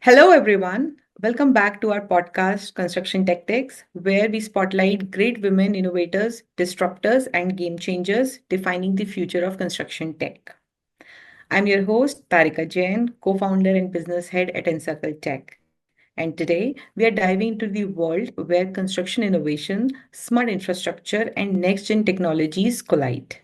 Hello, everyone. Welcome back to our podcast, Construction Tech-Tics, where we spotlight great women innovators, disruptors, and game changers defining the future of construction tech. I'm your host, Tarika Jain, co founder and business head at nCircle Tech. And today, we are diving into the world where construction innovation, smart infrastructure, and next gen technologies collide.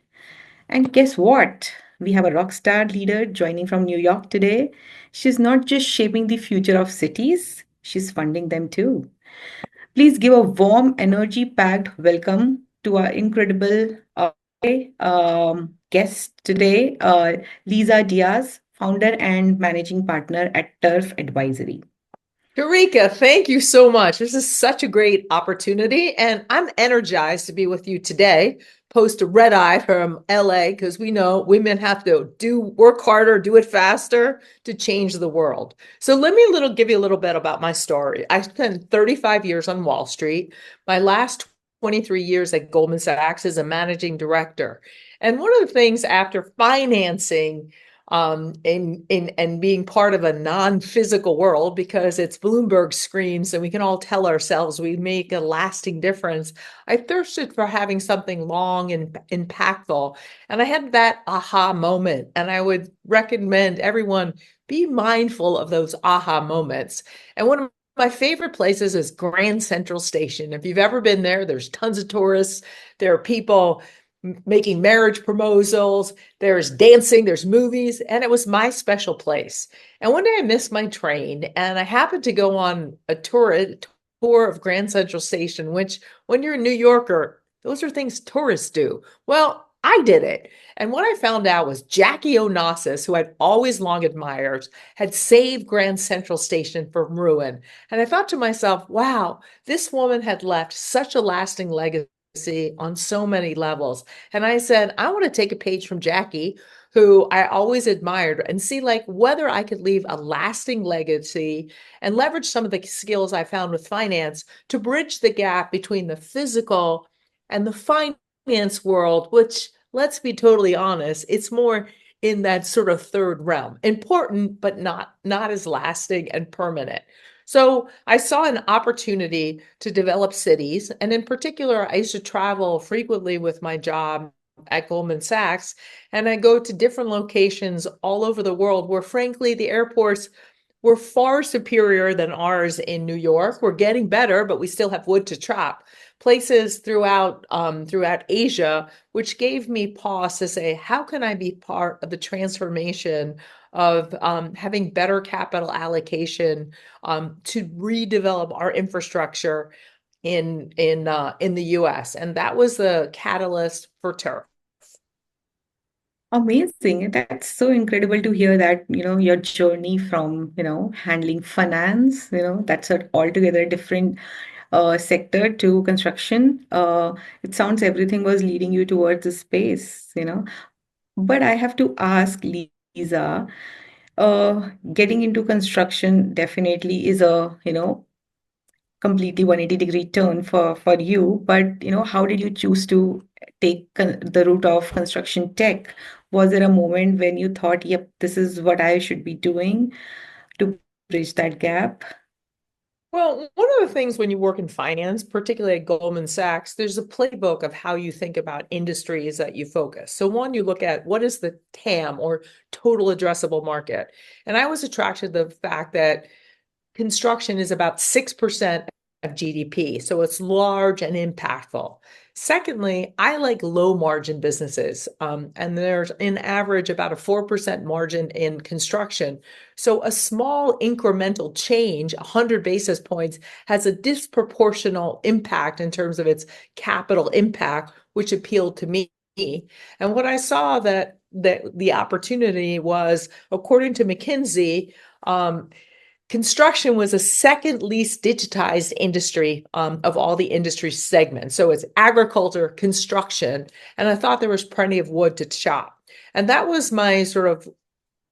And guess what? We have a rock star leader joining from New York today. She's not just shaping the future of cities, she's funding them too. Please give a warm, energy packed welcome to our incredible guest today, Lisa Diaz, founder and managing partner at Turf Advisory. Tarika, thank you so much. This is such a great opportunity, and I'm energized to be with you today. Post a red eye from LA because we know women have to work harder, do it faster to change the world. So let me give you a little bit about my story. I spent 35 years on Wall Street. My last 23 years at Goldman Sachs as a managing director. And one of the things after financing and being part of a non-physical world because it's Bloomberg screens and we can all tell ourselves we make a lasting difference. I thirsted for having something long and impactful. And I had that aha moment. And I would recommend everyone be mindful of those aha moments. And one of my favorite places is Grand Central Station. If you've ever been there, there's tons of tourists. There are people making marriage proposals, there's dancing, there's movies, and it was my special place. And one day I missed my train and I happened to go on a tour of Grand Central Station, which when you're a New Yorker, those are things tourists do. Well, I did it. And what I found out was Jackie Onassis, who I'd always long admired, had saved Grand Central Station from ruin. And I thought to myself, wow, this woman had left such a lasting legacy on so many levels. And I said, I want to take a page from Jackie, who I always admired, and see like whether I could leave a lasting legacy and leverage some of the skills I found with finance to bridge the gap between the physical and the finance world, which let's be totally honest, it's more in that sort of third realm. Important, but not as lasting and permanent. So I saw an opportunity to develop cities. And in particular, I used to travel frequently with my job at Goldman Sachs. And I go to different locations all over the world where, frankly, the airports were far superior than ours in New York. We're getting better, but we still have wood to chop. Places throughout Asia, which gave me pause to say, how can I be part of the transformation of having better capital allocation to redevelop our infrastructure in the U.S. And that was the catalyst for Turf. Amazing. That's so incredible to hear that, your journey from, handling finance, that's an altogether different sector to construction. It sounds everything was leading you towards the space. But I have to ask Lisa, getting into construction definitely is a, completely 180-degree turn for you. But, how did you choose to take the route of construction tech? Was there a moment when you thought, yep, this is what I should be doing to bridge that gap? Well, one of the things when you work in finance, particularly at Goldman Sachs, there's a playbook of how you think about industries that you focus. So one, you look at what is the TAM or total addressable market. And I was attracted to the fact that construction is about 6% of GDP, so it's large and impactful. Secondly, I like low margin businesses, and there's in average about a 4% margin in construction. So a small incremental change, 100 basis points, has a disproportional impact in terms of its capital impact, which appealed to me. And what I saw that the opportunity was, according to McKinsey, construction was the second least digitized industry of all the industry segments. So it's agriculture, construction, and I thought there was plenty of wood to chop. And that was my sort of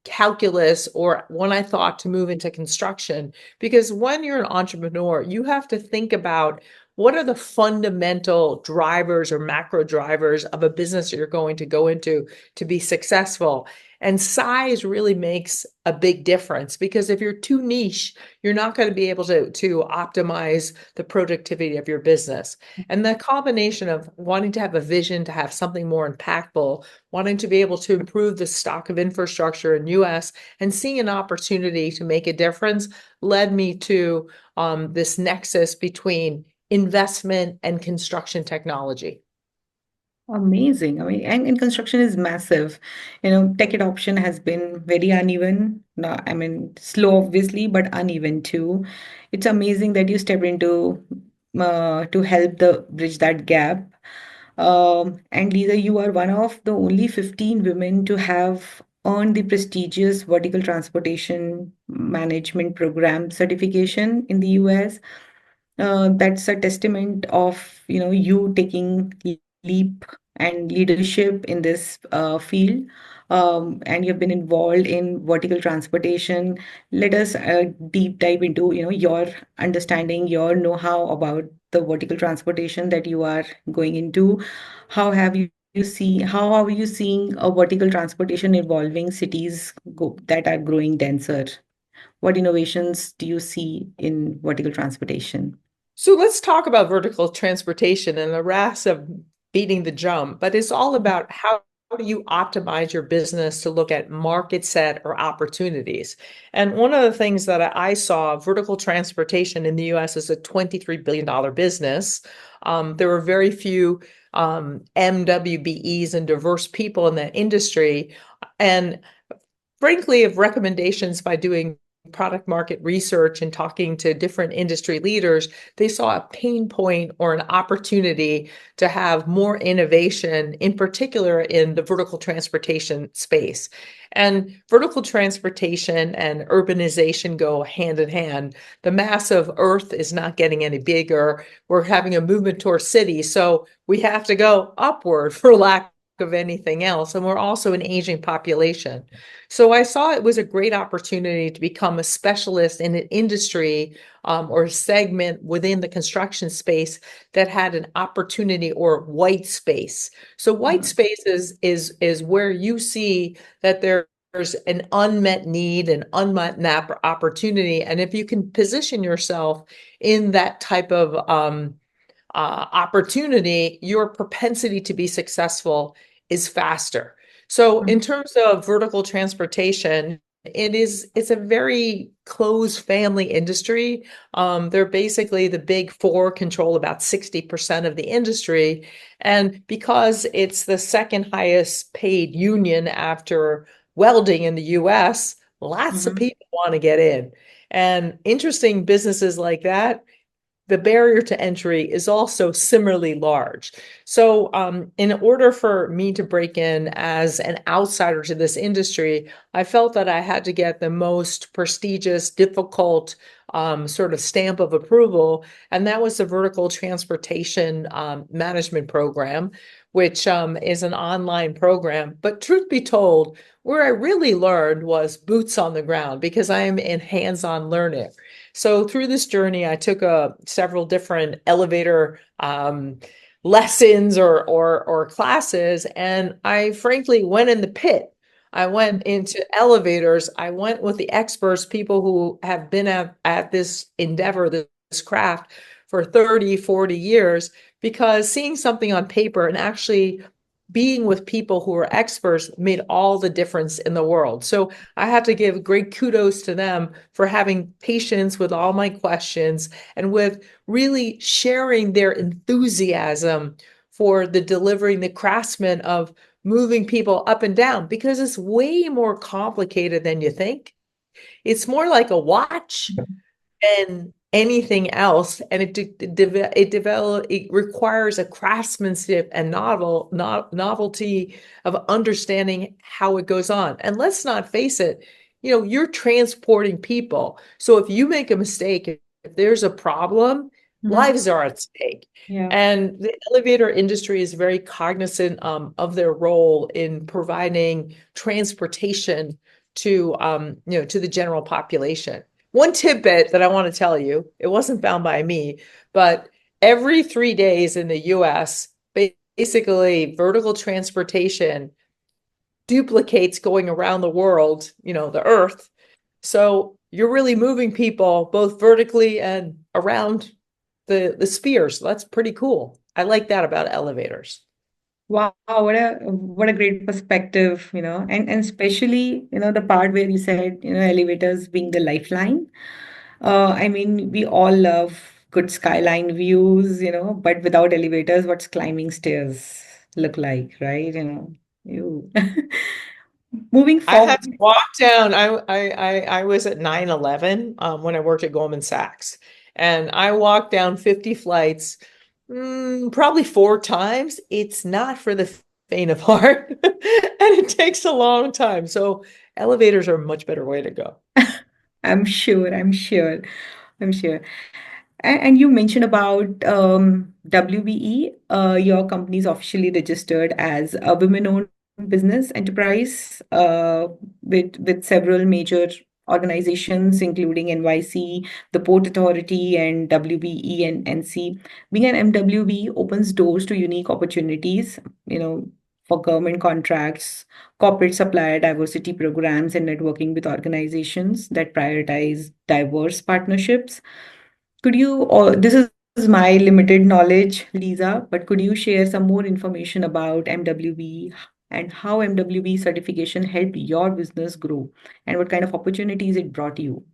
calculus or when I thought to move into construction, because when you're an entrepreneur, you have to think about what are the fundamental drivers or macro drivers of a business that you're going to go into to be successful? And size really makes a big difference, because if you're too niche, you're not going to be able to optimize the productivity of your business. And the combination of wanting to have a vision to have something more impactful, wanting to be able to improve the stock of infrastructure in US, and seeing an opportunity to make a difference led me to this nexus between investment and construction technology. Amazing. I mean, and construction is massive. Tech adoption has been very uneven. No, I mean, slow obviously, but uneven too. It's amazing that you stepped into to help the bridge that gap. And Lisa, you are one of the only 15 women to have earned the prestigious Vertical Transportation Management Program certification in the US. That's a testament of you taking leap and leadership in this field. And you've been involved in vertical transportation. Let us deep dive into your understanding, your know-how about the vertical transportation that you are going into. How are you seeing a vertical transportation evolving cities that are growing denser? What innovations do you see in vertical transportation? So let's talk about vertical transportation and the RAS of beating the drum, but it's all about how do you optimize your business to look at market set or opportunities. And one of the things that I saw, vertical transportation in the US is a $23 billion business. There were very few MWBEs and diverse people in that industry. And frankly, of recommendations by doing product market research and talking to different industry leaders, they saw a pain point or an opportunity to have more innovation, in particular in the vertical transportation space. And vertical transportation and urbanization go hand in hand. The mass of Earth is not getting any bigger. We're having a movement towards cities, so we have to go upward for lack of anything else. And we're also an aging population. So I saw it was a great opportunity to become a specialist in an industry or a segment within the construction space that had an opportunity or white space. So white space is where you see that there's an unmet need, an unmet opportunity. And if you can position yourself in that type of opportunity, your propensity to be successful is faster. So in terms of vertical transportation, it's a very closed family industry. They're basically the big four control about 60% of the industry. And because it's the second highest paid union after welding in the US, lots of people want to get in. And interesting businesses like that, the barrier to entry is also similarly large. So in order for me to break in as an outsider to this industry, I felt that I had to get the most prestigious, difficult sort of stamp of approval. And that was the Vertical Transportation Management Program, which is an online program. But truth be told, where I really learned was boots on the ground, because I am in hands-on learning. So through this journey, I took several different elevator lessons or classes, and I frankly went in the pit. I went into elevators. I went with the experts, people who have been at this endeavor, this craft for 30, 40 years, because seeing something on paper and actually being with people who are experts made all the difference in the world. So I have to give great kudos to them for having patience with all my questions and with really sharing their enthusiasm for the delivering the craftsman of moving people up and down, because it's way more complicated than you think. It's more like a watch than anything else, and it requires a craftsmanship and novelty of understanding how it goes on. And let's not face it, you're transporting people. So if you make a mistake, if there's a problem, lives are at stake. Yeah. And the elevator industry is very cognizant of their role in providing transportation to to the general population. One tidbit that I want to tell you, it wasn't found by me, but every 3 days in the US, basically vertical transportation duplicates going around the world, the earth. So you're really moving people both vertically and around the spheres. So that's pretty cool. I like that about elevators. Wow, what a great perspective, and especially, the part where you said, elevators being the lifeline. I mean, we all love good skyline views, but without elevators, what's climbing stairs look like, right? You moving I had to forward. walk down. I was at 9/11 when I worked at Goldman Sachs, and I walked down 50 flights, probably 4 times. It's not for the faint of heart, and it takes a long time. So elevators are a much better way to go. I'm sure, I'm sure, I'm sure. And you mentioned about WBE. Your company is officially registered as a women-owned business enterprise with several major organizations, including NYC, the Port Authority, and WBE and NC. Being an MWB opens doors to unique opportunities, for government contracts, corporate supplier diversity programs, and networking with organizations that prioritize diverse partnerships. This is my limited knowledge, Lisa, but could you share some more information about MWB and how MWB certification helped your business grow and what kind of opportunities it brought you?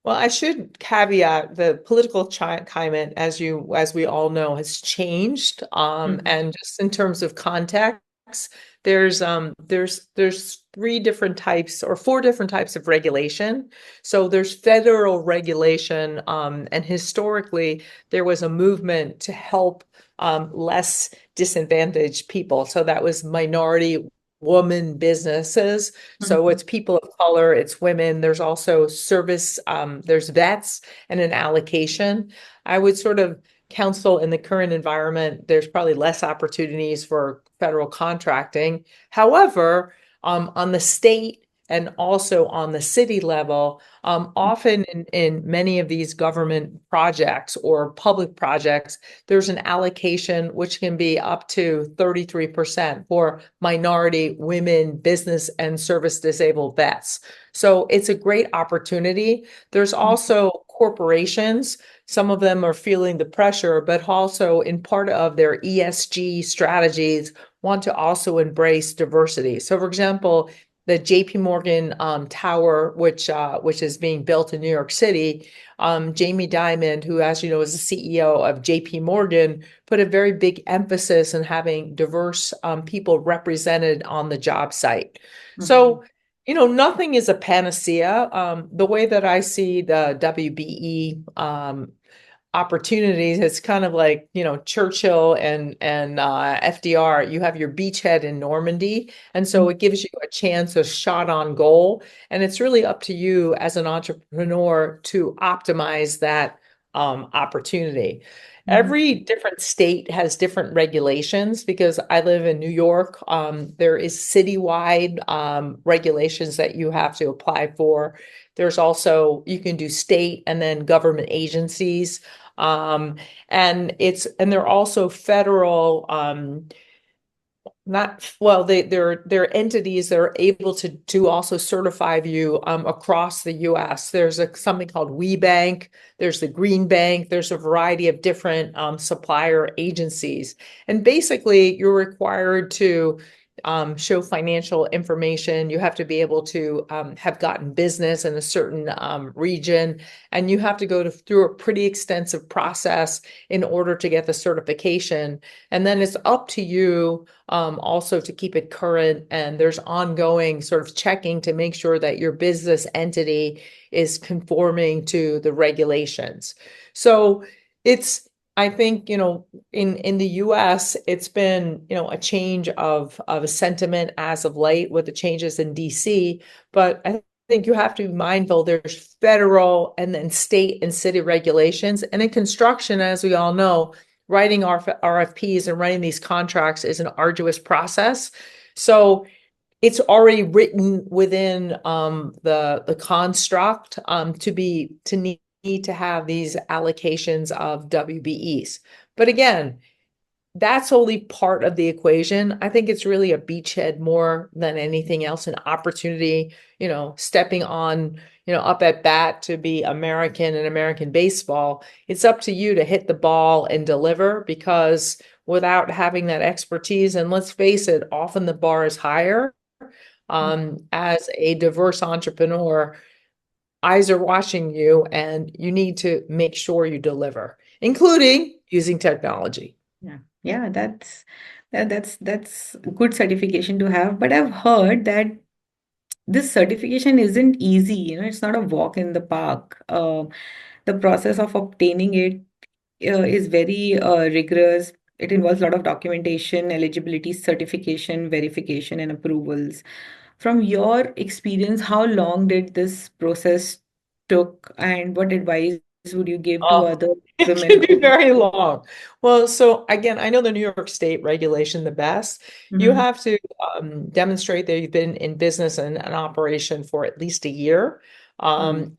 Well, I should caveat the political climate, as we all know, has changed. Mhm. And just in terms of context, there's 3 different types or 4 different types of regulation. So there's federal regulation, and historically there was a movement to help less disadvantaged people. So that was minority woman businesses. So Mhm. it's people of color, it's women. There's also service, there's vets and an allocation. I would sort of counsel in the current environment, there's probably less opportunities for federal contracting. However, on the state and also on the city level, often in many of these government projects or public projects, there's an allocation which can be up to 33% for minority, women, business, and service disabled vets. So it's a great opportunity. There's also corporations. Some of them are feeling the pressure, but also in part of their ESG strategies want to also embrace diversity. So, for example, the JP Morgan Tower, which is being built in New York City, Jamie Dimon, who, as you know, is the CEO of JP Morgan, put a very big emphasis on having diverse people represented on the job site. Mhm. So, nothing is a panacea. The way that I see the WBE opportunities. It's kind of like, Churchill and FDR. You have your beachhead in Normandy, and so it gives you a chance, a shot on goal. And it's really up to you as an entrepreneur to optimize that opportunity. Mhm. Every different state has different regulations because I live in New York. There is citywide regulations that you have to apply for. There's also, you can do state and then government agencies. Um, and they're also federal, not well, they're entities that are able to also certify you across the US. There's something called WeBank, there's the Green Bank, there's a variety of different supplier agencies. And basically you're required to show financial information. You have to be able to have gotten business in a certain region, and you have to go through a pretty extensive process in order to get the certification. And then it's up to you also to keep it current. And there's ongoing sort of checking to make sure that your business entity is conforming to the regulations. So it's, I think, in the US, it's been, a change of a sentiment as of late with the changes in DC. But I think you have to be mindful there's federal and then state and city regulations. And in construction, as we all know, writing RFPs and writing these contracts is an arduous process. So it's already written within the construct to need need to have these allocations of WBEs. But again, that's only part of the equation. I think it's really a beachhead more than anything else, an opportunity, stepping on, up at bat to be American and American baseball. It's up to you to hit the ball and deliver, because without having that expertise, and let's face it, often the bar is higher. As a diverse entrepreneur, eyes are watching you, and you need to make sure you deliver, including using technology. Yeah, that's good certification to have. But I've heard that this certification isn't easy. It's not a walk in the park. The process of obtaining it is very rigorous. It involves a lot of documentation, eligibility, certification, verification, and approvals. From your experience, how long did this process took, and what advice would you give to Oh, other it women can be who? very long. Well, so again, I know the New York State regulation the best. You Mhm. have to demonstrate that you've been in business and an operation for at least a year. Um,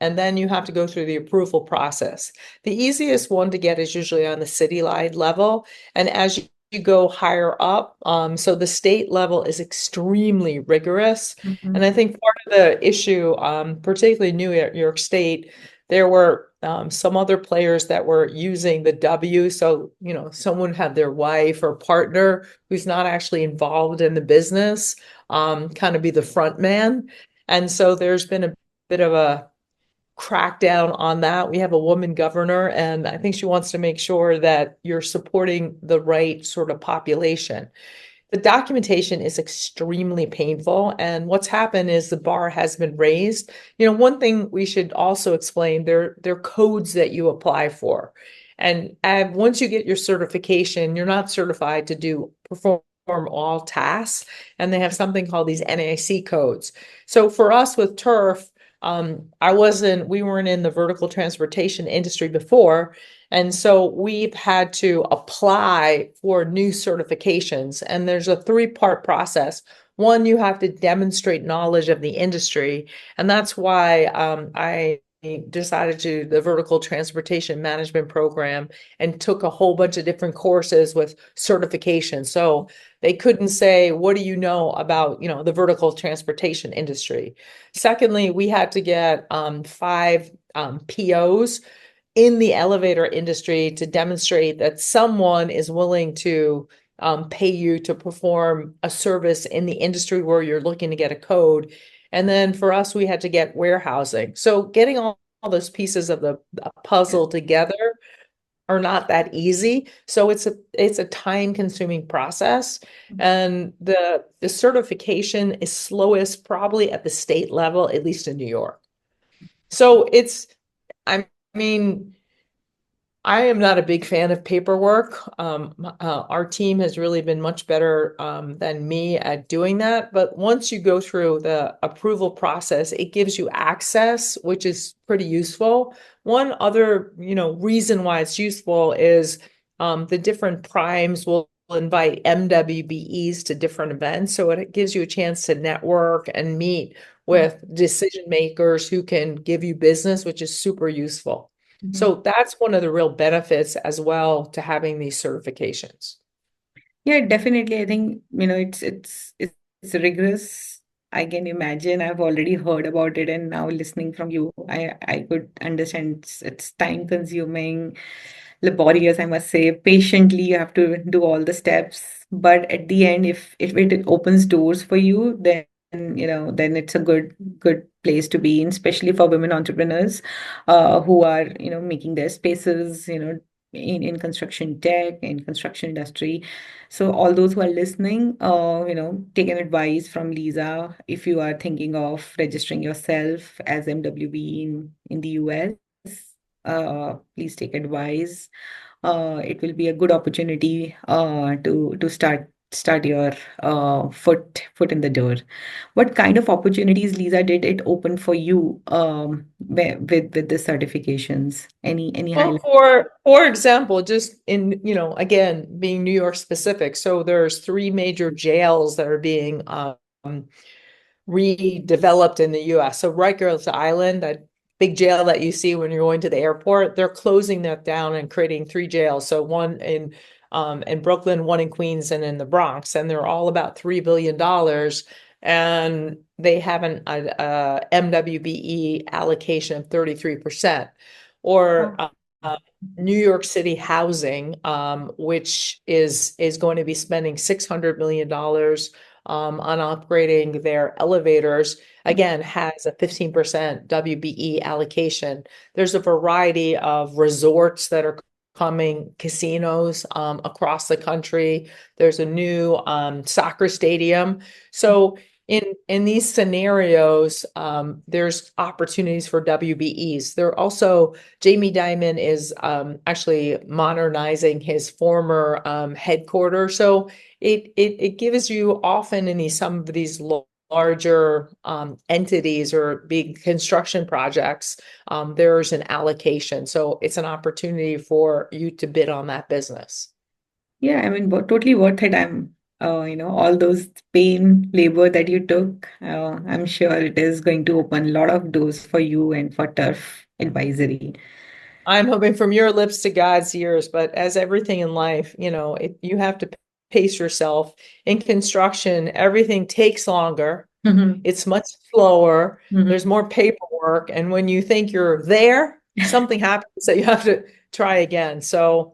And then you have to go through the approval process. The easiest one to get is usually on the citywide level. And as you go higher up, so the state level is extremely rigorous. And I mhm. think part of the issue, particularly New York State, there were some other players that were using the W. So, someone had their wife or partner who's not actually involved in the business, kind of be the front man. And so there's been a bit of a crackdown on that. We have a woman governor, and I think she wants to make sure that you're supporting the right sort of population. The documentation is extremely painful. And what's happened is the bar has been raised. One thing we should also explain, there are codes that you apply for. And once you get your certification, you're not certified to perform all tasks. And they have something called these NAIC codes. So for us with turf, we weren't in the vertical transportation industry before. And so we've had to apply for new certifications, and there's a three-part process. One, you have to demonstrate knowledge of the industry, and that's why I decided to do the vertical transportation management program and took a whole bunch of different courses with certification. So they couldn't say, what do you know about, the vertical transportation industry? Secondly, we had to get 5 POs in the elevator industry to demonstrate that someone is willing to pay you to perform a service in the industry where you're looking to get a code. And then for us, we had to get warehousing. So getting all those pieces of the Yeah. puzzle together are not that easy. So it's a time consuming process. And the certification is slowest probably at the state level, at least in New York. So I mean, I am not a big fan of paperwork. Our team has really been much better than me at doing that. But once you go through the approval process, it gives you access, which is pretty useful. One other, reason why it's useful is the different primes will invite MWBEs to different events. So it gives you a chance to network and meet with decision makers who can give you business, which is super useful. Mhm. So that's one of the real benefits as well to having these certifications. Yeah, definitely. I think, it's rigorous. I can imagine. I've already heard about it, and now listening from you, I could understand it's time consuming, laborious, I must say. Patiently, you have to do all the steps. But at the end, if it opens doors for you, then it's a good place to be in, especially for women entrepreneurs, who are, making their spaces, in construction tech, in construction industry. So all those who are listening, take an advice from Lisa. If you are thinking of registering yourself as MWB in the US, please take advice. It will be a good opportunity to start your foot in the door. What kind of opportunities, Lisa, did it open for you with the certifications? Any Well, highlight? for example, just in, again, being New York specific, so there's 3 major jails that are being redeveloped in the US. So Rikers Island, big jail that you see when you're going to the airport, they're closing that down and creating 3 jails. So one in Brooklyn, one in Queens, and in the Bronx, and they're all about $3 billion, and they have an MWBE allocation of 33%. Or New York City Housing, which is going to be spending $600 million on upgrading their elevators, again, has a 15% WBE allocation. There's a variety of resorts that are coming, casinos across the country. There's a new soccer stadium. So in these scenarios, there's opportunities for WBEs. There also, Jamie Dimon is actually modernizing his former headquarters. So it gives you often in some of these larger entities or big construction projects, there's an allocation. So it's an opportunity for you to bid on that business. Yeah, I mean, totally worth it. All those pain, labor that you took, I'm sure it is going to open a lot of doors for you and for turf advisory. I'm hoping from your lips to God's ears, but as everything in life, you have to pace yourself. In construction, everything takes longer. Mhm. It's much slower. There's Mhm. more paperwork. And when you think you're there, something happens that you have to try again. So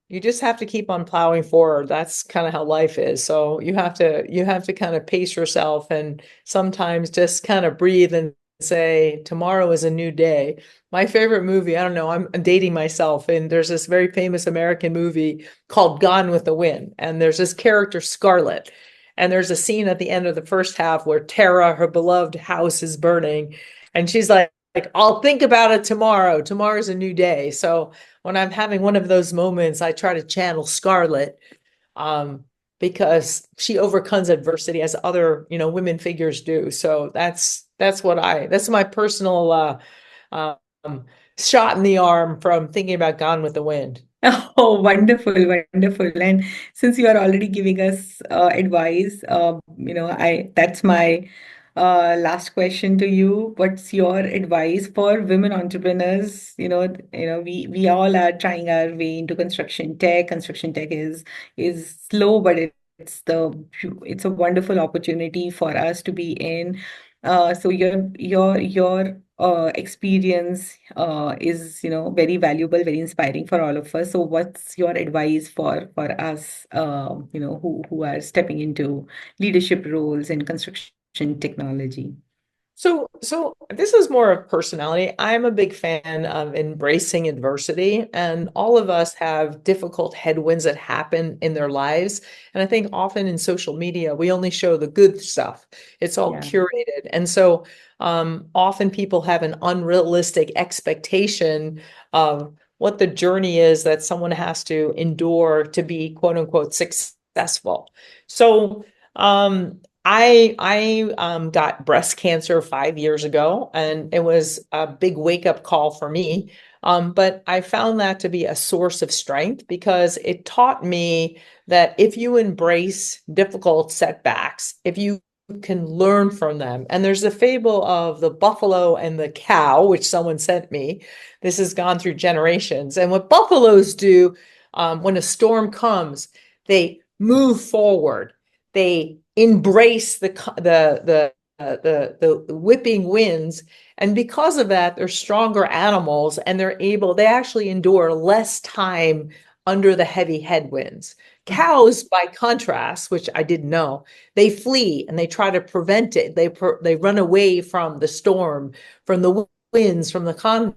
you just have to keep on plowing forward. That's kind of how life is. So you have to kind of pace yourself and sometimes just kind of breathe and say, tomorrow is a new day. My favorite movie, I don't know, I'm dating myself, and there's this very famous American movie called Gone with the Wind. And there's this character, Scarlett. And there's a scene at the end of the first half where Tara, her beloved house, is burning. And she's like, I'll think about it tomorrow. Tomorrow's a new day. So when I'm having one of those moments, I try to channel Scarlett, um, because she overcomes adversity as other, women figures do. So that's my personal um, shot in the arm from thinking about Gone with the Wind. Oh, wonderful, wonderful. And since you are already giving us advice, I that's my last question to you. What's your advice for women entrepreneurs? We all are trying our way into construction tech. Construction tech is slow, but it's a wonderful opportunity for us to be in. So your experience is very valuable, very inspiring for all of us. So what's your advice for us who are stepping into leadership roles in construction technology? So this is more of personality. I'm a big fan of embracing adversity, and all of us have difficult headwinds that happen in their lives. And I think often in social media, we only show the good stuff. It's all Yeah. curated. And so often people have an unrealistic expectation of what the journey is that someone has to endure to be quote unquote successful. So I got breast cancer 5 years ago, and it was a big wake up call for me. But I found that to be a source of strength because it taught me that if you embrace difficult setbacks, if you can learn from them, and there's a fable of the buffalo and the cow, which someone sent me. This has gone through generations. And what buffaloes do when a storm comes, they move forward, they embrace the whipping winds, and because of that, they're stronger animals, and they actually endure less time under the heavy headwinds. Cows, by contrast, which I didn't know, they flee and they try to prevent it. They run away from the storm, from the winds, from the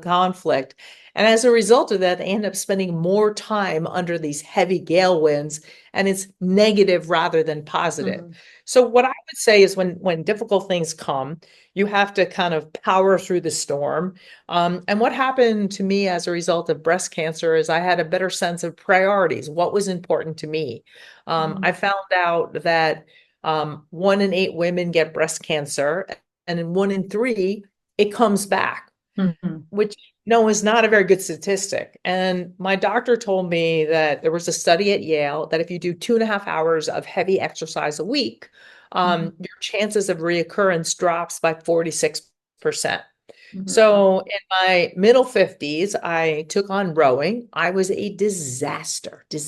conflict. And as a result of that, they end up spending more time under these heavy gale winds, and it's negative rather than positive. Mhm. So what I would say is when difficult things come, you have to kind of power through the storm. And what happened to me as a result of breast cancer is I had a better sense of priorities, what was important to me. I found out that 1 in 8 women get breast cancer, and in 1 in 3, it comes back, Mhm. which no is not a very good statistic. And my doctor told me that there was a study at Yale that if you do 2.5 hours of heavy exercise a week, Mhm. your chances of reoccurrence drops by 46%. Mhm. So in my middle 50s, I took on rowing. I was a disaster. And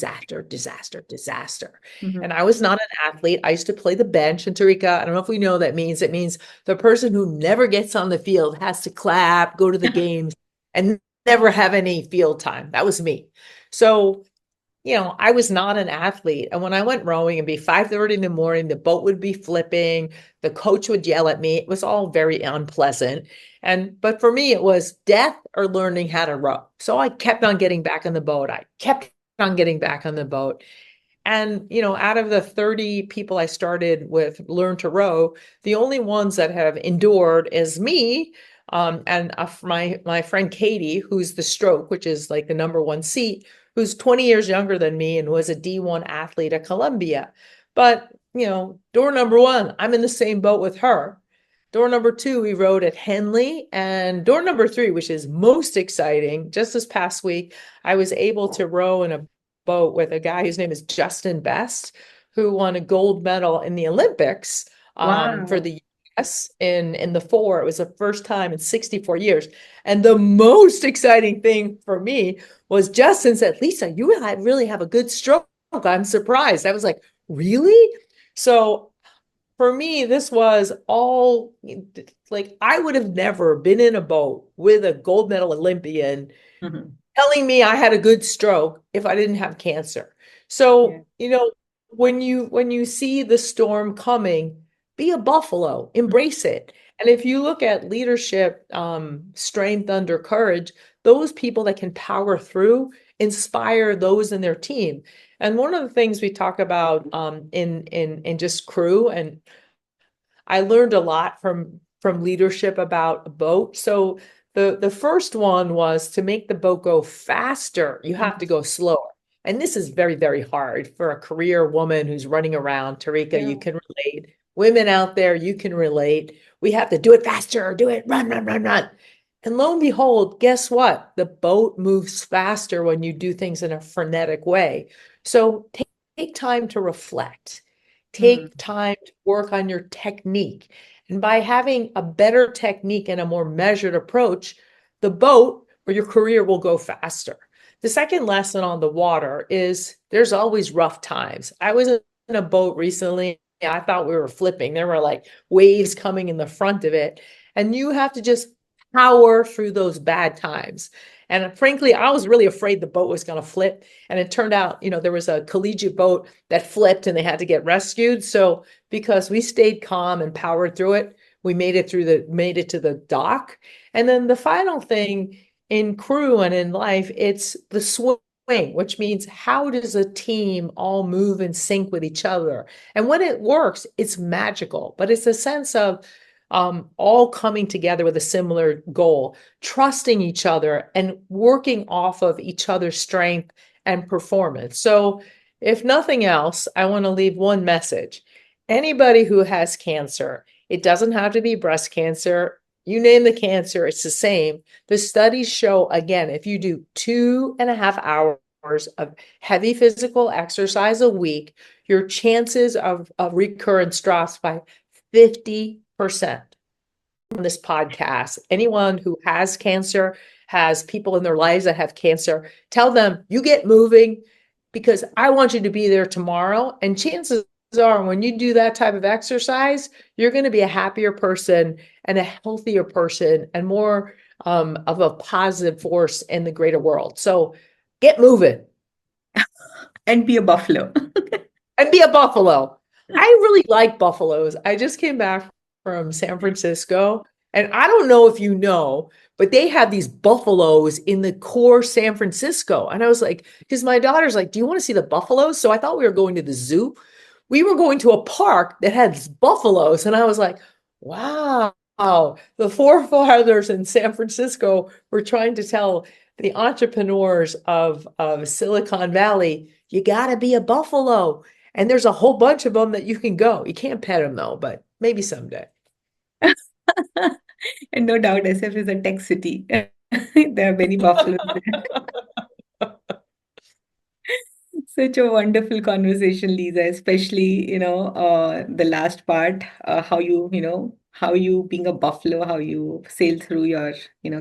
Mhm. I was not an athlete. I used to play the bench. And Tarika, I don't know if we know what that means. It means the person who never gets on the field has to clap, go to the games, and never have any field time. That was me. So I was not an athlete. And when I went rowing, it'd be 5:30 in the morning, the boat would be flipping, the coach would yell at me. It was all very unpleasant. But for me, it was death or learning how to row. So I kept on getting back on the boat. I kept on getting back on the boat. And, out of the 30 people I started with Learn to Row, the only ones that have endured is me, and my friend Katie, who's the stroke, which is like the number one seat, who's 20 years younger than me and was a D1 athlete at Columbia. But, door number one, I'm in the same boat with her. Door number two, we rode at Henley. And door number three, which is most exciting, just this past week, I was able to row in a boat with a guy whose name is Justin Best, who won a gold medal in the Olympics for Wow. the US in the four. It was the first time in 64 years. And the most exciting thing for me was Justin said, Lisa, you really have a good stroke. I'm surprised. I was like, really? So for me, this was all like I would have never been in a boat with a gold medal Olympian Mhm. telling me I had a good stroke if I didn't have cancer. Yeah. So, when you see the storm coming, be a buffalo, embrace it. And if you look at leadership, strength under courage, those people that can power through inspire those in their team. And one of the things we talk about in just crew, and I learned a lot from leadership about a boat. So the first one was to make the boat go faster, you have to Mhm. go slower. And this is very, very hard for a career woman who's running around. Tarika, Yeah. you can relate. Women out there, you can relate. We have to do it faster, do it, run, run, run, run. And lo and behold, guess what? The boat moves faster when you do things in a frenetic way. So take time to reflect. Mhm. Take time to work on your technique. And by having a better technique and a more measured approach, the boat or your career will go faster. The second lesson on the water is there's always rough times. I was in a boat recently. I thought we were flipping. There were like waves coming in the front of it. And you have to just power through those bad times. And frankly, I was really afraid the boat was going to flip. And it turned out, there was a collegiate boat that flipped and they had to get rescued. So because we stayed calm and powered through it, we made it to the dock. And then the final thing in crew and in life, it's the swing, which means how does a team all move and sync with each other? And when it works, it's magical, but it's a sense of all coming together with a similar goal, trusting each other and working off of each other's strength and performance. So, if nothing else, I want to leave one message. Anybody who has cancer, it doesn't have to be breast cancer. You name the cancer, it's the same. The studies show, again, if you do 2.5 hours of heavy physical exercise a week, your chances of recurrence drops by 50%. On this podcast, anyone who has cancer, has people in their lives that have cancer, tell them you get moving because I want you to be there tomorrow. And chances are, when you do that type of exercise, you're going to be a happier person and a healthier person and more of a positive force in the greater world. So get moving And be a buffalo. and be a buffalo. I really like buffaloes. I just came back from San Francisco, and I don't know if you know, but they have these buffaloes in the core San Francisco. And I was like, because my daughter's like, do you want to see the buffaloes? So I thought we were going to the zoo. We were going to a park that had buffaloes. And I was like, wow, the forefathers in San Francisco were trying to tell the entrepreneurs of Silicon Valley, you got to be a buffalo. And there's a whole bunch of them that you can go. You can't pet them though, but maybe someday. And no doubt, SF is a tech city. There are many buffaloes there. Such a wonderful conversation, Lisa, especially, the last part, how how you, being a buffalo, how you sail through your,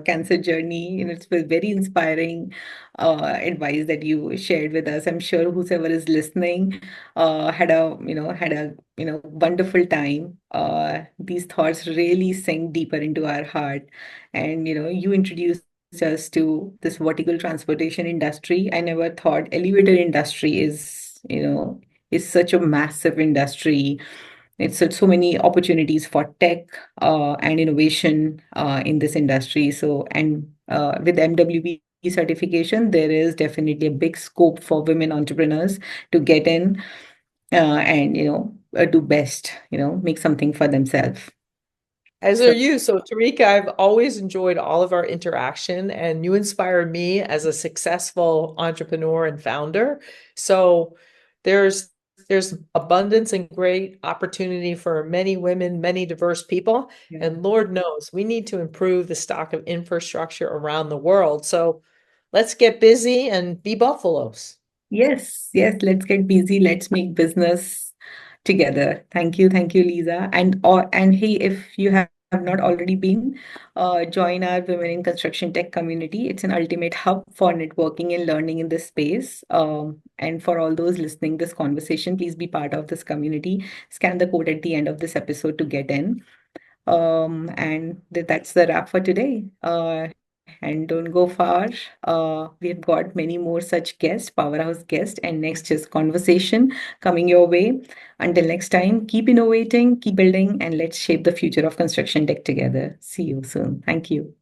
cancer journey. It's very inspiring advice that you shared with us. I'm sure whoever is listening had a wonderful time. These thoughts really sink deeper into our heart. And, you introduced us to this vertical transportation industry. I never thought elevator industry is such a massive industry. It's so many opportunities for tech and innovation in this industry. So, and with MWB certification, there is definitely a big scope for women entrepreneurs to get in and do best, make something for themselves. As are So you. So, Tarika, I've always enjoyed all of our interaction, and you inspire me as a successful entrepreneur and founder. So, there's there's abundance and great opportunity for many women, many diverse people, yeah. and Lord knows we need to improve the stock of infrastructure around the world. So, let's get busy and be buffaloes. Yes, yes, let's get busy. Let's make business together. Thank you, Lisa. And hey, if you have not already been, join our Women in Construction Tech community. It's an ultimate hub for networking and learning in this space. And for all those listening this conversation, please be part of this community. Scan the code at the end of this episode to get in. And that's the wrap for today. And don't go far. We've got many more such guests, powerhouse guests, and next is conversation coming your way. Until next time, keep innovating, keep building, and let's shape the future of construction tech together. See you soon. Thank you.